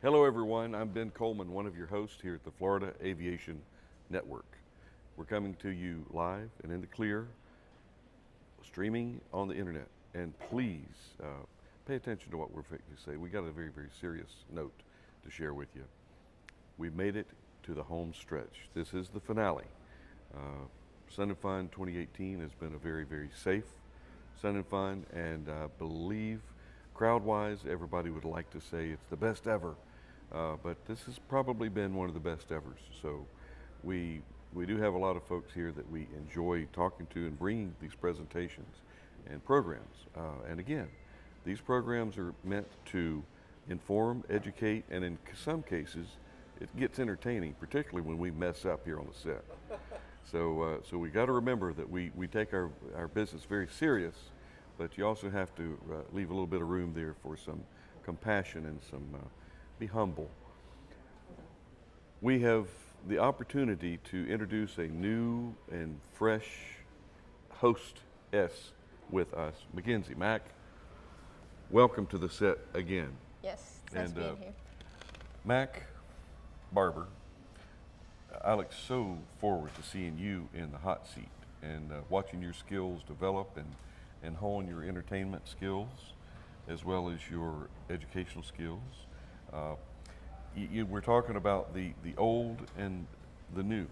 Hello everyone, I'm Ben Coleman, one of your hosts here at the Florida Aviation Network. We're coming to you live and in the clear, streaming on the internet. And please pay attention to what we're going to say. We got a very, very serious note to share with you. We've made it to the home stretch. This is the finale. Sun and Fun 2018 has been a very, very safe Sun and Fun, and I believe crowd-wise, everybody would like to say it's the best ever. But this has probably been one of the best evers. So we do have a lot of folks here that we enjoy talking to and bringing these presentations and programs. And again, these programs are meant to inform, educate, and in some cases, it gets entertaining, particularly when we mess up here on the set. So we got to remember that we take our business very serious, but you also have to leave a little bit of room there for some compassion and some be humble. We have the opportunity to introduce a new and fresh hostess with us, Mackenzie. Mac, welcome to the set again. Yes, it's nice being here. Mac, Barber, I look so forward to seeing you in the hot seat and watching your skills develop and hone your entertainment skills as well as your educational skills. We're talking about the old and the new.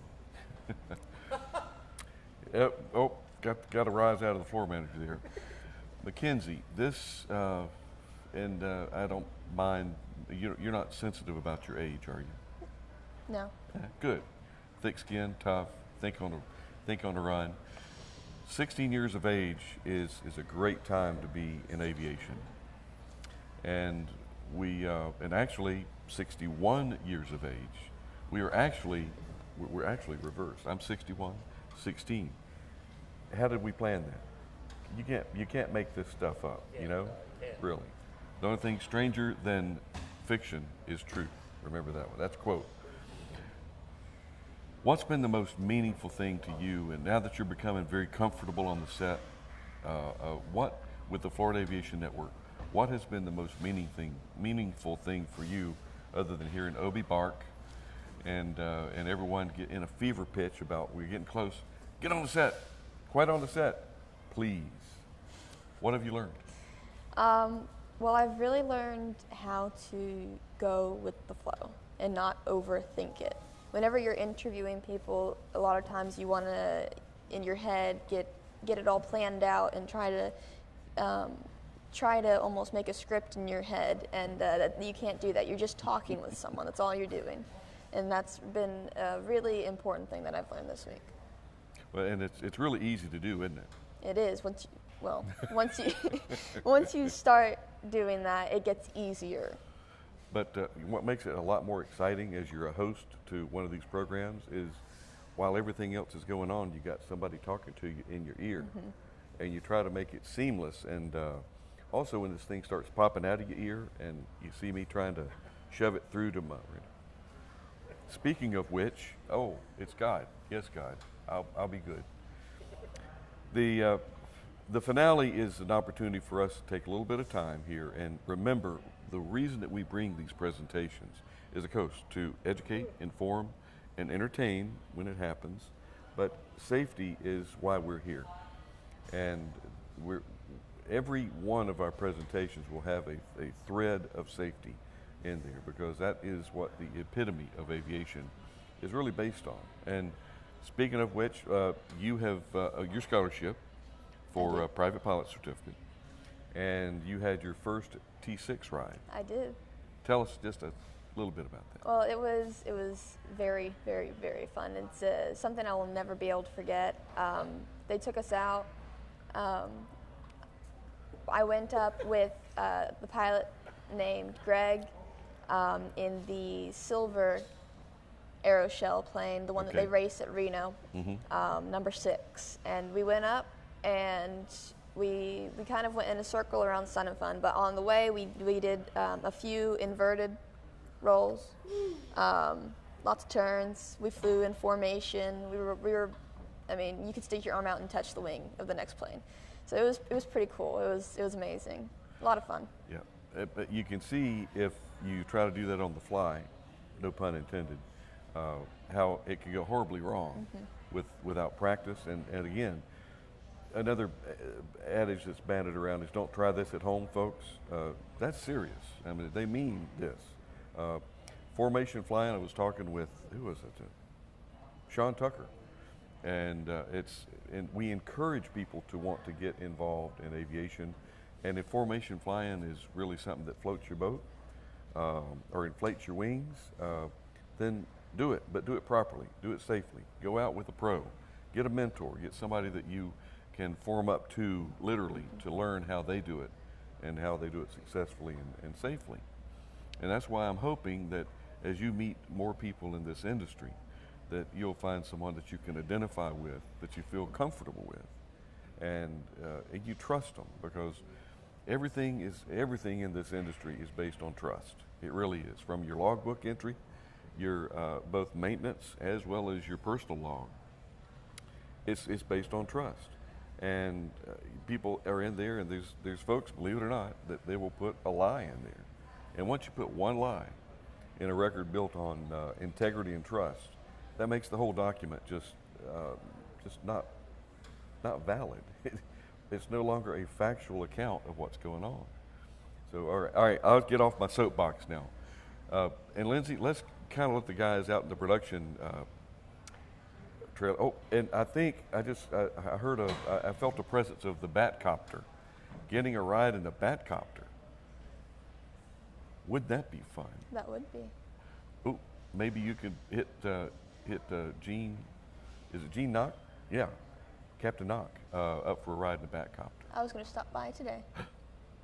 Got a rise out of the floor manager there. Mackenzie, this, and I don't mind, you're not sensitive about your age, are you? No. Good. Thick skin, tough, think on the run. 16 years of age is a great time to be in aviation. And and actually 61 years of age. We're actually reversed. I'm 61, 16. How did we plan that? You can't make this stuff up, you know? Really. The only thing stranger than fiction is truth. Remember that one. That's a quote. What's been the most meaningful thing to you, and now that you're becoming very comfortable on the set, what with the Florida Aviation Network, what has been the most meaningful thing for you, other than hearing Obi bark and everyone get in a fever pitch about we're getting close? Get on the set, quiet on the set, please. What have you learned? Well, I've really learned how to go with the flow and not overthink it. Whenever you're interviewing people, a lot of times you want to, in your head, get it all planned out and try to almost make a script in your head, and you can't do that. You're just talking with someone. That's all you're doing, and that's been a really important thing that I've learned this week. Well, and it's really easy to do, isn't it? It is. Once you start doing that, it gets easier. But what makes it a lot more exciting as you're a host to one of these programs is while everything else is going on, you got somebody talking to you in your ear, and you try to make it seamless. And also when this thing starts popping out of your ear and you see me trying to shove it through to my... Speaking of which, it's God. Yes, God, I'll be good. The finale is an opportunity for us to take a little bit of time here and remember the reason that we bring these presentations is, of course, to educate, inform, and entertain when it happens, but safety is why we're here. And every one of our presentations will have a thread of safety in there, because that is what the epitome of aviation is really based on. And speaking of which, you have your scholarship for a private pilot certificate, and you had your first T6 ride. I did. Tell us just a little bit about that. Well, it was very, very, very fun. It's something I will never be able to forget. They took us out. I went up with the pilot named Greg in the silver Aeroshell plane, the one that they race at Reno, number 6. And we went up and we kind of went in a circle around Sun and Fun, but on the way we did a few inverted rolls, lots of turns. We flew in formation. We were, I mean, you could stick your arm out and touch the wing of the next plane. So it was pretty cool. It was amazing. A lot of fun. Yeah, but you can see if you try to do that on the fly, no pun intended, how it can go horribly wrong without practice. And again, another adage that's banded around is don't try this at home, folks. That's serious. I mean, they mean this. Formation flying, I was talking with, who was it? Sean Tucker. And we encourage people to want to get involved in aviation. And if formation flying is really something that floats your boat or inflates your wings, then do it, but do it properly, do it safely. Go out with a pro, get a mentor, get somebody that you can form up to literally to learn how they do it and how they do it successfully and safely. And that's why I'm hoping that as you meet more people in this industry, that you'll find someone that you can identify with, that you feel comfortable with, and you trust them, because everything in this industry is based on trust. It really is. From your logbook entry, your both maintenance as well as your personal log, it's based on trust. And people are in there, and there's folks, believe it or not, that they will put a lie in there. And once you put one lie in a record built on integrity and trust, that makes the whole document just not valid. It's no longer a factual account of what's going on. So all right, I'll get off my soapbox now. And Lindsay, let's kind of let the guys out in the production trail. Oh, and I think I felt the presence of the Batcopter. Getting a ride in the Batcopter. Would that be fun? That would be. Oh, maybe you could hit Gene. Is it Gene Knock? Yeah, Captain Knock up for a ride in the Batcopter. I was going to stop by today.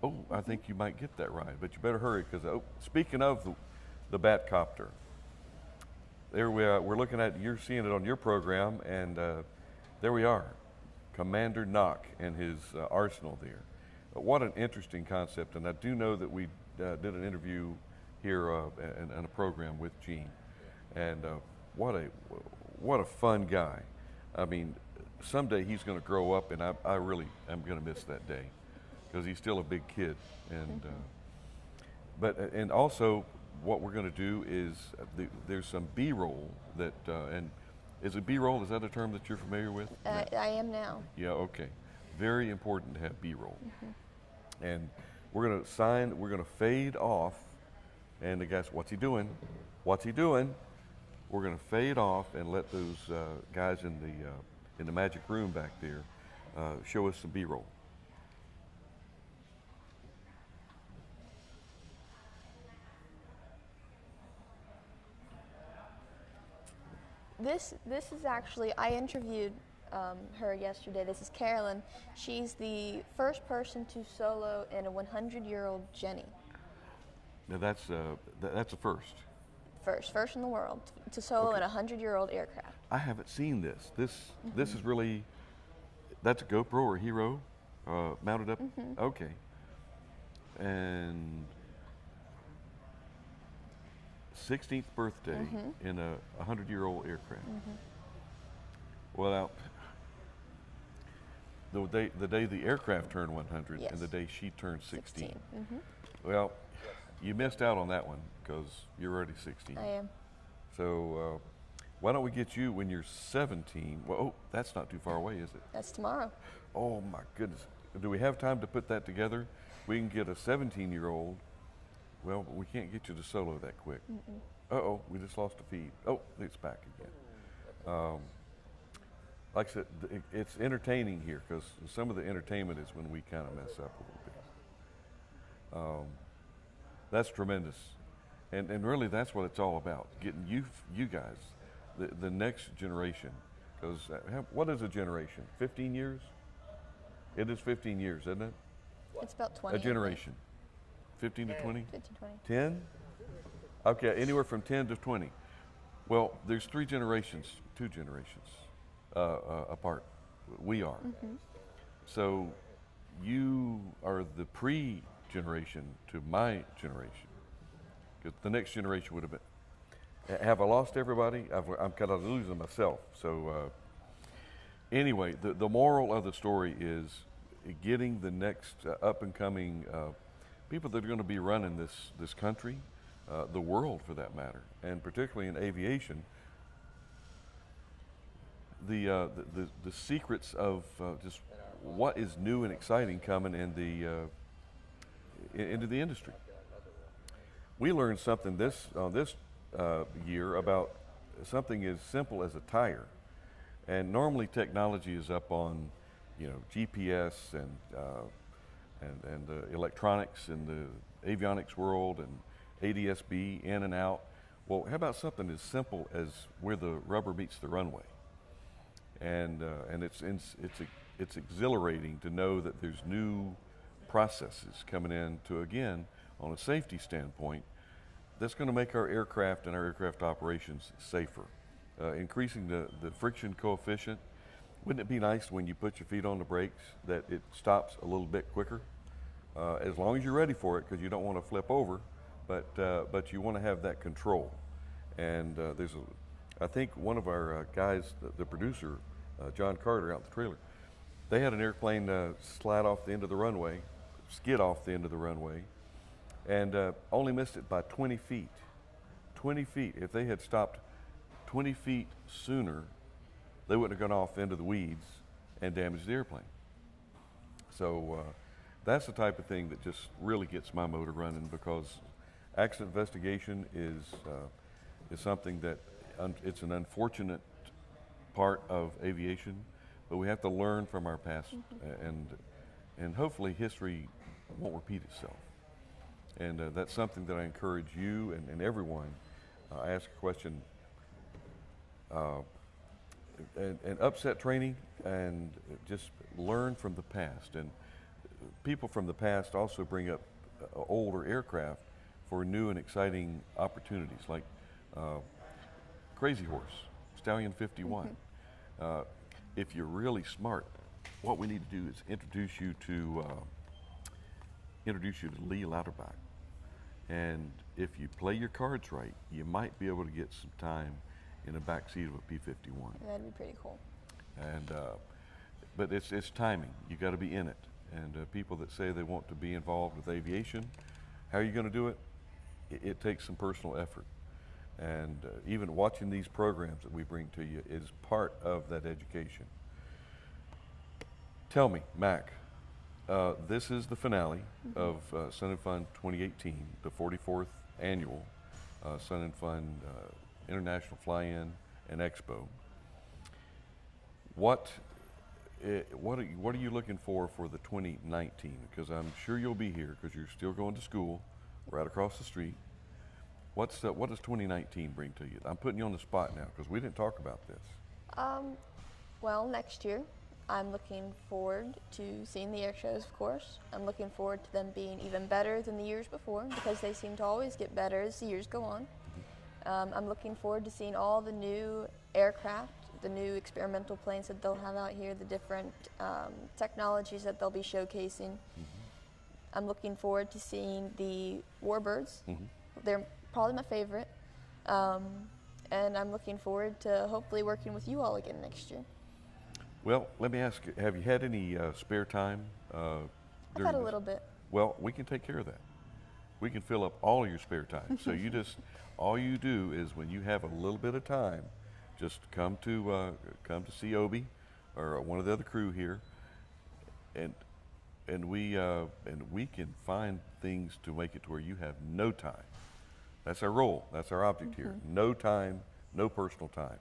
Oh, I think you might get that ride, but you better hurry, because speaking of the Batcopter, there we are. We're looking at, you're seeing it on your program, and there we are, Commander Knock and his arsenal there. What an interesting concept, and I do know that we did an interview here in a program with Gene, and what a fun guy. I mean, someday he's going to grow up, and I really am going to miss that day, because he's still a big kid. And and also what we're going to do is there's some B-roll that and is it B-roll? Is that a term that you're familiar with? I am now. Yeah. Okay. Very important to have B-roll. And we're going to fade off, and the guys, what's he doing? What's he doing? We're going to fade off and let those guys in the magic room back there show us some B-roll. This is actually, I interviewed her yesterday. This is Carolyn. She's the first person to solo in a 100-year-old Jenny. Now that's a first. First in the world to solo in a 100-year-old aircraft. I haven't seen this. This is really, that's a GoPro or Hero mounted up? Okay. And 16th birthday in a 100-year-old aircraft. Well, the day the aircraft turned 100 and the day she turned 16. Well, you missed out on that one, because you're already 16. I am. So why don't we get you when you're 17? Well, that's not too far away, is it? That's tomorrow. Oh my goodness. Do we have time to put that together? We can get a 17-year-old. Well, but we can't get you to solo that quick. Uh-oh, we just lost a feed. Oh, it's back again. Like I said, it's entertaining here, because some of the entertainment is when we kind of mess up a little bit. That's tremendous. And really that's what it's all about, getting you guys, the next generation. Because what is a generation? 15 years? It is 15 years, isn't it? It's about 20. A generation. 15 to 20? 15 to 20. 10? Okay, anywhere from 10 to 20. Well, there's two generations apart. We are. So you are the pre-generation to my generation. Because the next generation would have been. Have I lost everybody? I'm kind of losing myself. So anyway, the moral of the story is getting the next up-and-coming people that are going to be running this country, the world for that matter, and particularly in aviation, the secrets of just what is new and exciting coming into the industry. We learned something this year about something as simple as a tire, and normally technology is up on, GPS and electronics in the avionics world and ADS-B in and out. Well, how about something as simple as where the rubber meets the runway? And it's exhilarating to know that there's new processes coming in to, again, on a safety standpoint, that's going to make our aircraft and our aircraft operations safer, increasing the friction coefficient. Wouldn't it be nice when you put your feet on the brakes that it stops a little bit quicker? As long as you're ready for it, because you don't want to flip over, but you want to have that control. And I think one of our guys, the producer, John Carter, out in the trailer, they had an airplane slide off the end of the runway, skid off the end of the runway, and only missed it by 20 feet. 20 feet. If they had stopped 20 feet sooner, they wouldn't have gone off into the weeds and damaged the airplane. So that's the type of thing that just really gets my motor running, because accident investigation is something that it's an unfortunate part of aviation, but we have to learn from our past, and hopefully history won't repeat itself. And that's something that I encourage you and everyone. I ask a question, and upset training, and just learn from the past. And people from the past also bring up older aircraft for new and exciting opportunities, like Crazy Horse, Stallion 51. If you're really smart, what we need to do is introduce you to Lee Lauterbach. And if you play your cards right, you might be able to get some time in the back seat of a P-51. That'd be pretty cool. And but it's timing. You got to be in it. And people that say they want to be involved with aviation, how are you going to do it? It takes some personal effort. And even watching these programs that we bring to you is part of that education. Tell me, Mac, this is the finale of Sun and Fun 2018, the 44th annual Sun and Fun International Fly-In and Expo. What are you looking for the 2019? Because I'm sure you'll be here because you're still going to school right across the street. What does 2019 bring to you? I'm putting you on the spot now because we didn't talk about this. Well, next year, I'm looking forward to seeing the air shows, of course. I'm looking forward to them being even better than the years before, because they seem to always get better as the years go on. I'm looking forward to seeing all the new aircraft, the new experimental planes that they'll have out here, the different technologies that they'll be showcasing. I'm looking forward to seeing the Warbirds. They're probably my favorite. And I'm looking forward to hopefully working with you all again next year. Well, let me ask you, have you had any spare time? I've had a little bit. Well, we can take care of that. We can fill up all of your spare time. So all you do is when you have a little bit of time, just come to see Obi or one of the other crew here, and we can find things to make it to where you have no time. That's our role. That's our object here. No time, no personal time.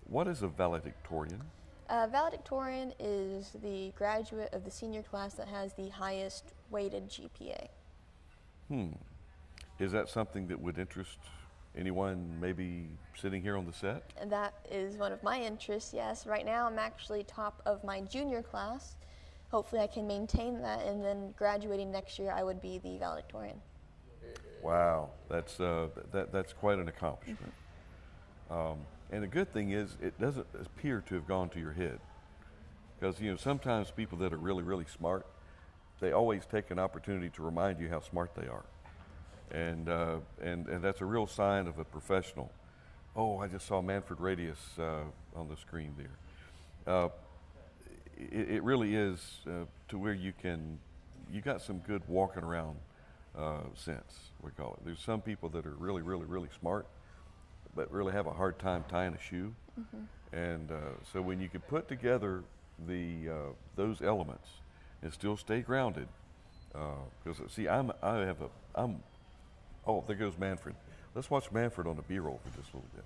What is a valedictorian? Valedictorian is the graduate of the senior class that has the highest weighted GPA. Is that something that would interest anyone maybe sitting here on the set? And that is one of my interests, yes. Right now I'm actually top of my junior class. Hopefully I can maintain that, and then graduating next year I would be the valedictorian. Wow, that's quite an accomplishment. And the good thing is it doesn't appear to have gone to your head, because sometimes people that are really, really smart, they always take an opportunity to remind you how smart they are, and that's a real sign of a professional. Oh, I just saw Manfred Radius on the screen there. It really is to where you can you got some good walking around sense, we call it. There's some people that are really, really, really smart, but really have a hard time tying a shoe. And so when you can put together those elements and still stay grounded, because see, oh, there goes Manfred. Let's watch Manfred on the B-roll for just a little bit.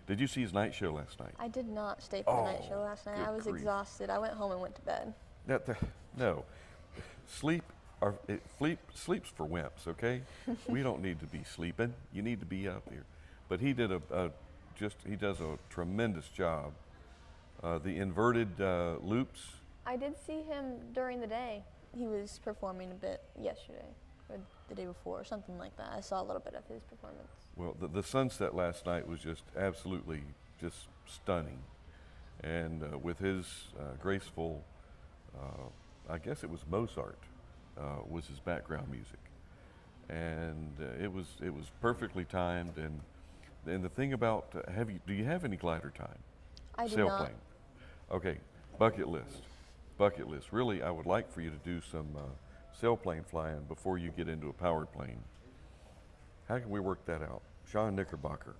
Did you see his night show last night? I did not stay for the night show last night. I was exhausted. I went home and went to bed. No, sleep's for wimps, okay? We don't need to be sleeping. You need to be out there. But he did he does a tremendous job. The inverted loops. I did see him during the day. He was performing a bit yesterday or the day before, or something like that. I saw a little bit of his performance. Well, the sunset last night was just absolutely just stunning. And with his graceful, I guess it was Mozart, was his background music. And it was perfectly timed. And the thing about, do you have any glider time? I do not. Sailplane. Okay, bucket list. Really, I would like for you to do some sailplane flying before you get into a powered plane. How can we work that out? Sean Knickerbocker,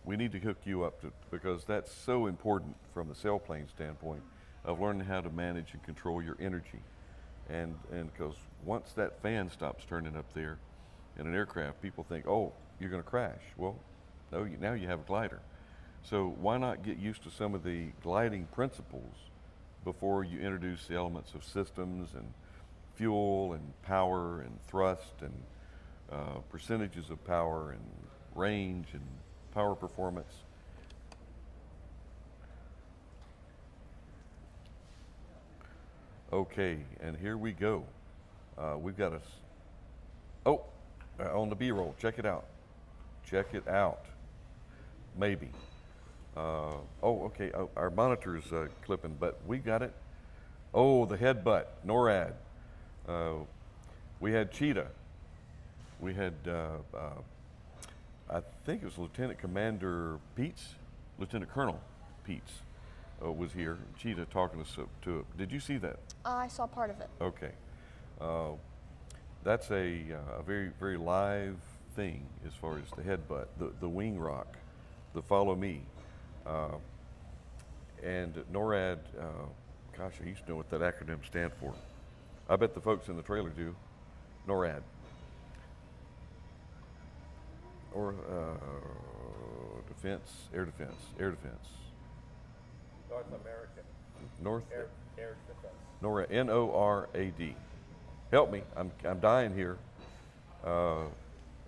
we need to hook you up because that's so important from the sailplane standpoint of learning how to manage and control your energy. And because once that fan stops turning up there in an aircraft, people think, oh, you're going to crash. Well, no, now you have a glider. So why not get used to some of the gliding principles before you introduce the elements of systems and fuel and power and thrust and percentages of power and range and power performance. Okay, and here we go. We've got on the B-roll, check it out. Maybe. Okay, our monitor's clipping, but we got it. Oh, the headbutt, NORAD. We had Cheetah. We had, I think it was Lieutenant Colonel Peets was here. Cheetah talking to it. Did you see that? I saw part of it. Okay. That's a very, very live thing as far as the headbutt, the wing rock, the follow me. And NORAD, gosh, I used to know what that acronym stand for. I bet the folks in the trailer do. NORAD. Or air defense. North American. Air defense. NORAD, N-O-R-A-D. Help me, I'm dying here.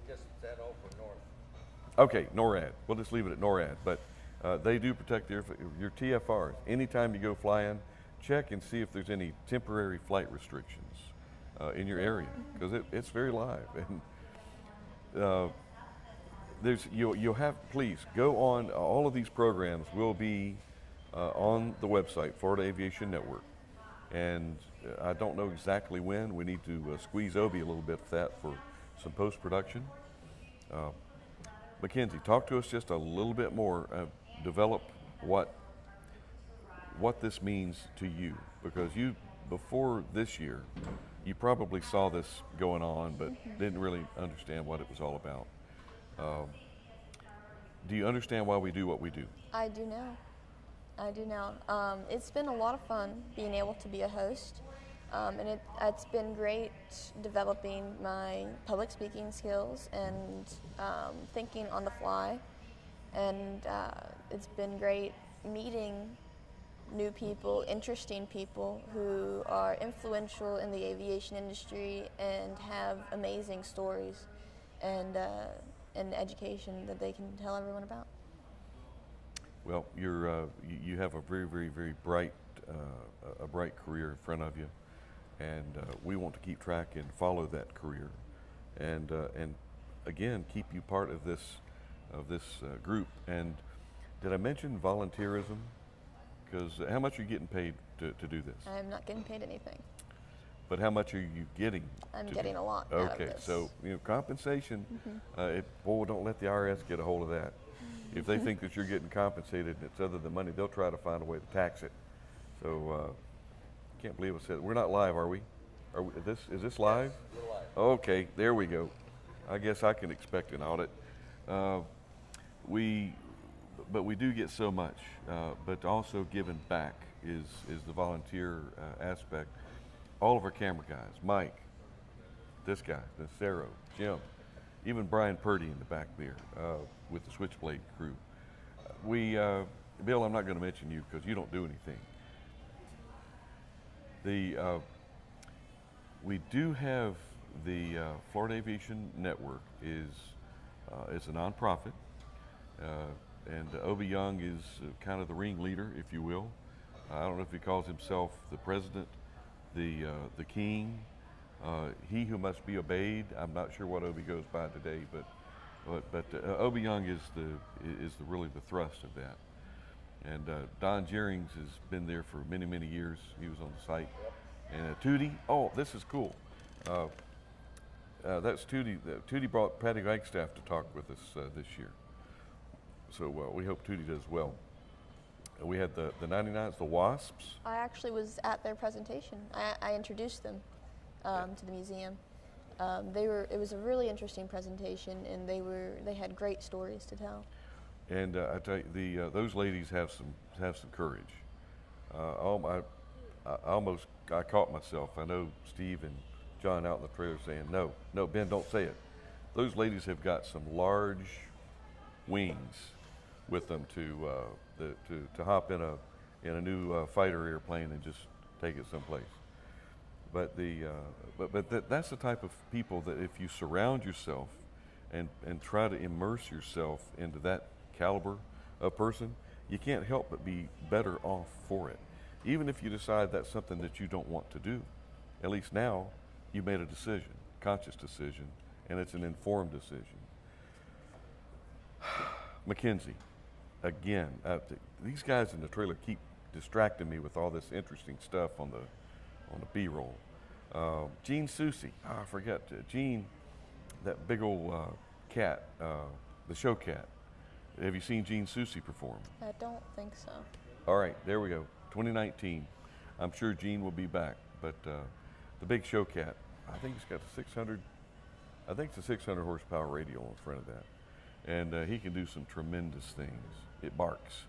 Just that O for North. Okay, NORAD. We'll just leave it at NORAD. But they do protect your TFRs. Anytime you go flying, check and see if there's any temporary flight restrictions in your area, because it's very live. And you'll have, please go on. All of these programs will be on the website, Florida Aviation Network. And I don't know exactly when. We need to squeeze Obi a little bit for that for some post-production. Mackenzie, talk to us just a little bit more. Develop what this means to you, because before this year, you probably saw this going on, but didn't really understand what it was all about. Do you understand why we do what we do? I do now. It's been a lot of fun being able to be a host, and it's been great developing my public speaking skills and thinking on the fly, and it's been great meeting new people, interesting people who are influential in the aviation industry and have amazing stories and education that they can tell everyone about. Well, you have a very, very, very bright career in front of you, and we want to keep track and follow that career, and again keep you part of this group. And did I mention volunteerism? Because how much are you getting paid to do this? I'm not getting paid anything. But how much are you getting? I'm getting a lot. Okay, out of this. So compensation. Don't let the IRS get a hold of that. If they think that you're getting compensated and it's other than money, they'll try to find a way to tax it. So can't believe I said it. We're not live, are we? Is this live? We're live. Okay, there we go. I guess I can expect an audit. But we do get so much. But also giving back is the volunteer aspect. All of our camera guys, Mike, this guy, Sarah, Jim, even Brian Purdy in the back there with the Switchblade crew. Bill, I'm not going to mention you because you don't do anything. We do have the Florida Aviation Network it's a nonprofit, and Obi Young is kind of the ringleader, if you will. I don't know if he calls himself the president, the king, he who must be obeyed. I'm not sure what Obi goes by today, but Obi Young is really the thrust of that. And Don Jerings has been there for many, many years. He was on the site. And Tootie, oh, this is cool. That's Tootie. Tootie brought Patty Wagstaff to talk with us this year. So we hope Tootie does well. We had the 99s, the Wasps. I actually was at their presentation. I introduced them to the museum. It was a really interesting presentation, and they had great stories to tell. And I tell you, those ladies have some courage. I caught myself. I know Steve and John out in the trailer saying, no, Ben, don't say it. Those ladies have got some large wings with them to hop in a new fighter airplane and just take it someplace. But that's the type of people that if you surround yourself and try to immerse yourself into that caliber of person, you can't help but be better off for it. Even if you decide that's something that you don't want to do, at least now you made a decision, conscious decision, and it's an informed decision. Mackenzie, again, these guys in the trailer keep distracting me with all this interesting stuff on the B-roll. Gene Soucy, I forget, Gene, that big old cat, the show cat. Have you seen Gene Soucy perform? I don't think so. All right, there we go. 2019. I'm sure Gene will be back, but the big show cat, I think he's got it's a 600 horsepower radio in front of that, and he can do some tremendous things. It barks.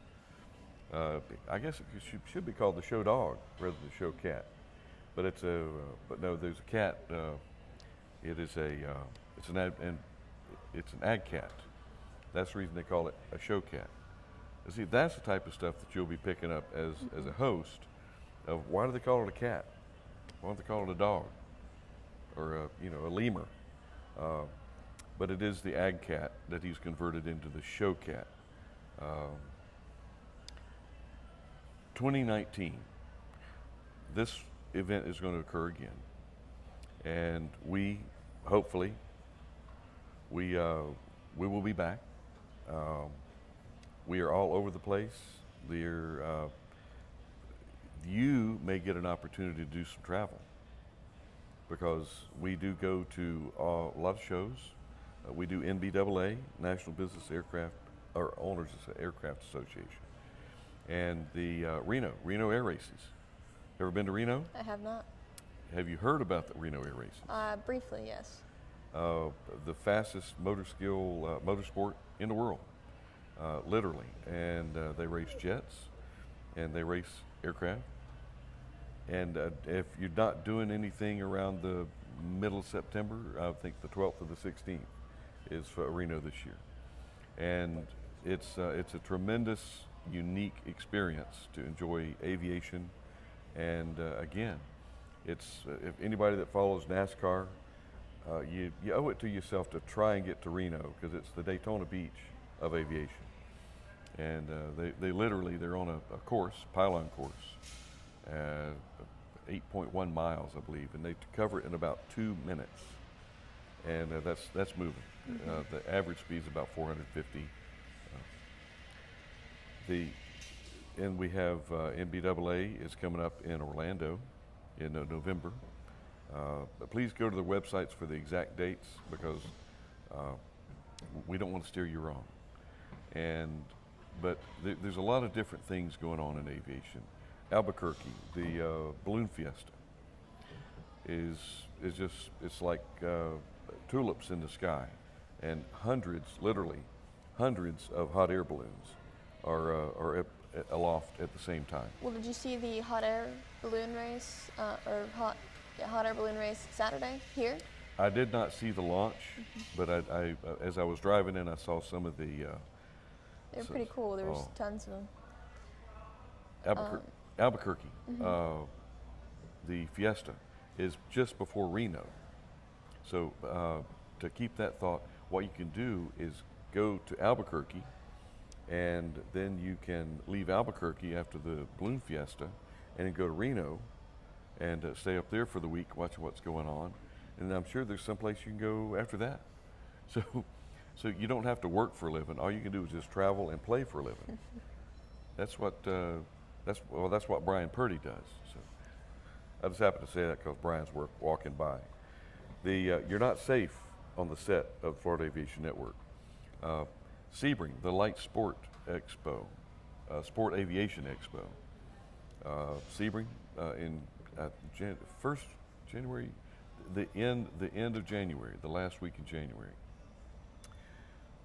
I guess it should be called the show dog rather than the show cat, but but no, there's a cat. It's an ag cat. That's the reason they call it a show cat. See, that's the type of stuff that you'll be picking up as a host of why do they call it a cat? Why don't they call it a dog? Or a lemur? But it is the ag cat that he's converted into the show cat. 2019, this event is going to occur again. And hopefully, we will be back. We are all over the place. You may get an opportunity to do some travel because we do go to a lot of shows. We do NBAA, National Business Aircraft, or Owners Aircraft Association, and the Reno Air Races. Ever been to Reno? I have not. Have you heard about the Reno Air Races? Briefly, yes. The fastest motorsport in the world, literally. And they race jets, and they race aircraft. And if you're not doing anything around the middle of September, I think the 12th or the 16th is for Reno this year. And it's a tremendous, unique experience to enjoy aviation. And again, it's if anybody that follows NASCAR, you owe it to yourself to try and get to Reno because it's the Daytona Beach of aviation. And they're on a course, pylon course, 8.1 miles, I believe, and they cover it in about 2 minutes. And that's moving. The average speed is about 450. And we have NBAA is coming up in Orlando in November. But please go to the websites for the exact dates because we don't want to steer you wrong. But there's a lot of different things going on in aviation. Albuquerque, the Balloon Fiesta. is just, it's like tulips in the sky, and literally hundreds of hot air balloons are aloft at the same time. Well, did you see the hot air balloon race hot air balloon race Saturday here? I did not see the launch, but I as I was driving in, I saw some of the. They were pretty cool. There was tons of them. Albuquerque, the Fiesta is just before Reno. So to keep that thought, what you can do is go to Albuquerque, and then you can leave Albuquerque after the balloon Fiesta, and then go to Reno, and stay up there for the week watching what's going on. And I'm sure there's someplace you can go after that. So you don't have to work for a living. All you can do is just travel and play for a living. That's what Brian Purdy does. So I just happen to say that because Brian's walking by. You're not safe on the set of Florida Aviation Network. Sebring, the Light Sport Expo, Sport Aviation Expo. Sebring in January. The end of January, the last week in January.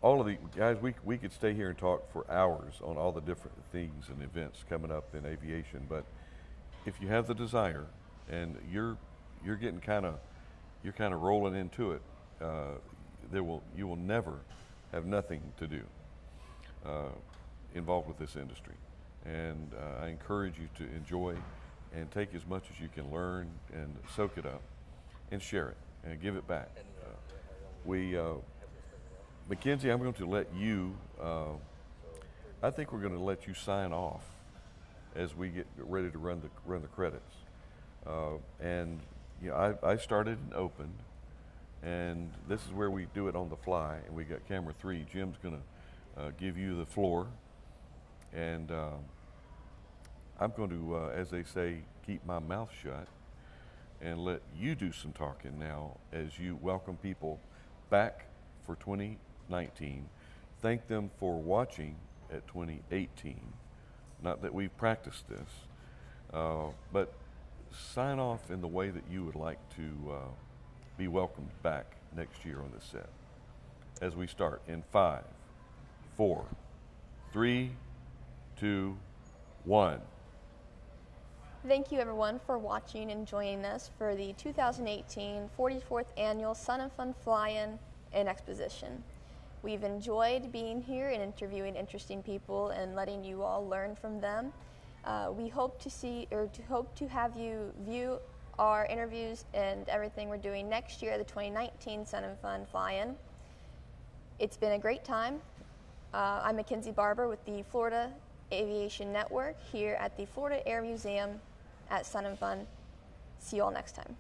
All of the guys, we could stay here and talk for hours on all the different things and events coming up in aviation. But if you have the desire and you're getting kind of rolling into it, you will never have nothing to do involved with this industry. And I encourage you to enjoy and take as much as you can learn and soak it up and share it and give it back. Mackenzie, I'm going to let you, I think we're going to let you sign off as we get ready to run the credits. And I started and opened, and this is where we do it on the fly, and we got camera 3. Jim's going to give you the floor, and I'm going to, as they say, keep my mouth shut and let you do some talking now as you welcome people back for 2019. Thank them for watching at 2018. Not that we've practiced this, but sign off in the way that you would like to be welcomed back next year on this set. As we start in 5, 4, 3, 2, 1. Thank you everyone for watching and joining us for the 2018 44th Annual Sun and Fun Fly-In in Exposition. We've enjoyed being here and interviewing interesting people and letting you all learn from them. We hope to have you view our interviews and everything we're doing next year at the 2019 Sun and Fun Fly-In. It's been a great time. I'm Mackenzie Barber with the Florida Aviation Network here at the Florida Air Museum at Sun and Fun. See you all next time.